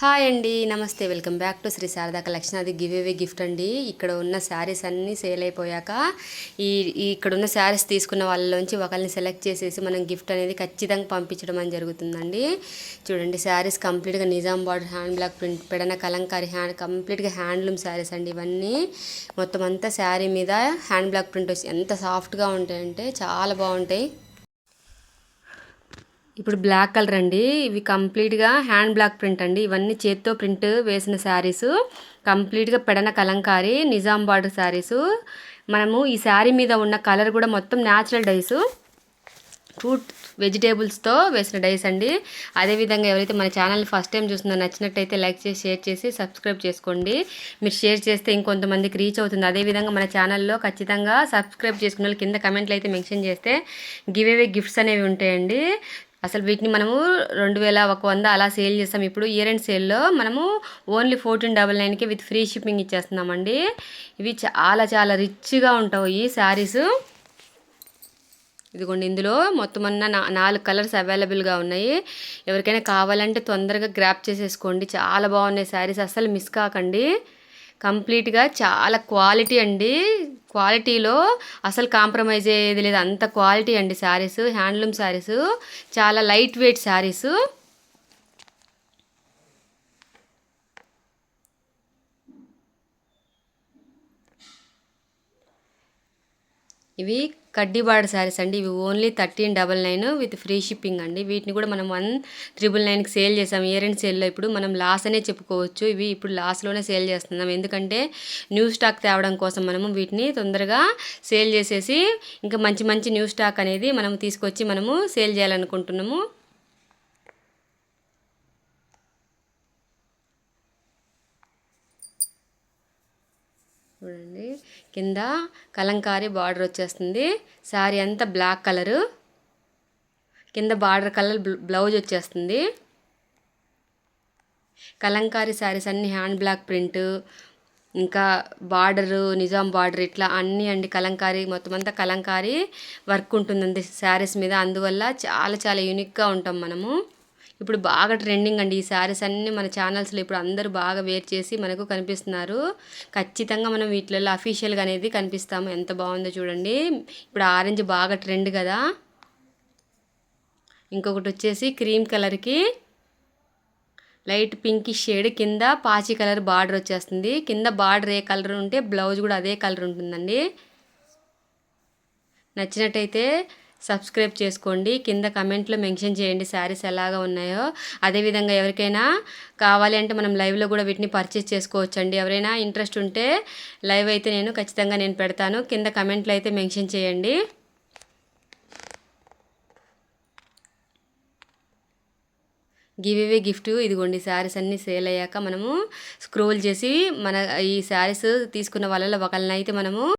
Hi అండి, నమస్తే. Welcome back to Sri Sharada collection. అది గివ్ అవే గిఫ్ట్ అండి. ఇక్కడ ఉన్న శారీస్ అన్నీ సేల్ అయిపోయాక ఈ ఇక్కడ ఉన్న శారీస్ తీసుకున్న వాళ్ళలోంచి ఒకరిని సెలెక్ట్ చేసేసి మనం గిఫ్ట్ అనేది ఖచ్చితంగా పంపించడం అని జరుగుతుందండి. చూడండి, శారీస్ కంప్లీట్గా Nizam border hand black print Pedana Kalamkari కంప్లీట్గా హ్యాండ్లూమ్ శారీస్ అండి. ఇవన్నీ మొత్తం అంతా శారీ మీద హ్యాండ్ బ్లాక్ ప్రింట్ వచ్చి ఎంత సాఫ్ట్గా ఉంటాయంటే చాలా బాగుంటాయి. ఇప్పుడు బ్లాక్ కలర్ అండి. ఇవి కంప్లీట్గా హ్యాండ్ బ్లాక్ ప్రింట్ అండి. ఇవన్నీ చేత్తో ప్రింట్ వేసిన శారీస్, కంప్లీట్గా పెడన కలంకారీ నిజాం బార్డర్ శారీస్. మనము ఈ శారీ మీద ఉన్న కలర్ కూడా మొత్తం న్యాచురల్ డైస్, ఫ్రూట్ వెజిటేబుల్స్తో వేసిన డైస్ అండి. అదేవిధంగా ఎవరైతే మన ఛానల్ని ఫస్ట్ టైం చూస్తుందో నచ్చినట్టయితే లైక్ చేసి షేర్ చేసి సబ్స్క్రైబ్ చేసుకోండి. మీరు షేర్ చేస్తే ఇంకొంతమందికి రీచ్ అవుతుంది. అదేవిధంగా మన ఛానల్లో ఖచ్చితంగా సబ్స్క్రైబ్ చేసుకున్న వాళ్ళు కింద కమెంట్లు అయితే మెన్షన్ చేస్తే గివ్ అవే గిఫ్ట్స్ అనేవి ఉంటాయండి. అసలు వీటిని మనము 2100 అలా సేల్ చేస్తాం. ఇప్పుడు ఇయర్ ఎండ్ సేల్లో మనము ఓన్లీ 1499కి విత్ ఫ్రీ షిప్పింగ్ ఇచ్చేస్తున్నామండి. ఇవి చాలా చాలా రిచ్గా ఉంటాయి ఈ శారీస్. ఇదిగోండి, ఇందులో మొత్తం అన్న 4 కలర్స్ అవైలబుల్గా ఉన్నాయి. ఎవరికైనా కావాలంటే తొందరగా గ్రాప్ చేసేసుకోండి. చాలా బాగున్నాయి శారీస్, అస్సలు మిస్ కాకండి. కంప్లీట్గా చాలా క్వాలిటీ అండి. క్వాలిటీలో అసలు కాంప్రమైజ్ అయ్యేది లేదు, అంత క్వాలిటీ అండి శారీస్. హ్యాండ్లూమ్ శారీస్, చాలా లైట్ వెయిట్ శారీస్. ఇవి కడ్డీబార్డర్ శారీస్ అండి. ఇవి ఓన్లీ 1399 విత్ ఫ్రీ షిప్పింగ్ అండి. వీటిని కూడా మనం 1999కి సేల్ చేసాం ఇయర్ ఎండ్ సేల్లో. ఇప్పుడు మనం లాస్ అనే చెప్పుకోవచ్చు. ఇవి ఇప్పుడు లాస్లోనే సేల్ చేస్తున్నాం, ఎందుకంటే న్యూ స్టాక్ తేవడం కోసం మనము వీటిని తొందరగా సేల్ చేసేసి ఇంకా మంచి మంచి న్యూ స్టాక్ అనేది మనం తీసుకొచ్చి మనము సేల్ చేయాలనుకుంటున్నాము. చూడండి, కింద కలంకారీ బార్డర్ వచ్చేస్తుంది. శారీ అంతా బ్లాక్ కలరు, కింద బార్డర్ కలర్ బ్లౌజ్ వచ్చేస్తుంది. కలంకారీ శారీస్ అన్నీ హ్యాండ్ బ్లాక్ ప్రింట్, ఇంకా బార్డరు నిజాం బార్డర్, ఇట్లా అన్నీ అండి. కలంకారీ మొత్తం అంతా కలంకారీ వర్క్ ఉంటుందండి శారీస్ మీద. అందువల్ల చాలా చాలా యూనిక్గా ఉంటాం మనము. ఇప్పుడు బాగా ట్రెండింగ్ అండి ఈ శారీస్ అన్నీ. మన ఛానల్స్లో ఇప్పుడు అందరూ బాగా వేర్ చేసి మనకు కనిపిస్తున్నారు. ఖచ్చితంగా మనం వీటిలలో అఫీషియల్గా అనేది కనిపిస్తాము. ఎంత బాగుందో చూడండి. ఇప్పుడు ఆరెంజ్ బాగా ట్రెండ్ కదా. ఇంకొకటి వచ్చేసి క్రీమ్ కలర్కి లైట్ పింక్ షేడ్, కింద పాచి కలర్ బార్డర్ వచ్చేస్తుంది. కింద బార్డర్ ఏ కలర్ ఉంటే బ్లౌజ్ కూడా అదే కలర్ ఉంటుందండి. నచ్చినట్టయితే సబ్స్క్రైబ్ చేసుకోండి. కింద కమెంట్లో మెన్షన్ చేయండి శారీస్ ఎలాగా ఉన్నాయో. అదేవిధంగా ఎవరికైనా కావాలి అంటే మనం లైవ్లో కూడా వీటిని పర్చేస్ చేసుకోవచ్చు అండి. ఎవరైనా ఇంట్రెస్ట్ ఉంటే లైవ్ అయితే ఖచ్చితంగా నేను పెడతాను. కింద కమెంట్లో అయితే మెన్షన్ చేయండి. గివ్ అవే గిఫ్ట్ ఇదిగోండి. శారీస్ అన్నీ సేల్ అయ్యాక మనము స్క్రోల్ చేసి మన ఈ శారీస్ తీసుకున్న వాళ్ళలో ఒకళ్ళనైతే మనము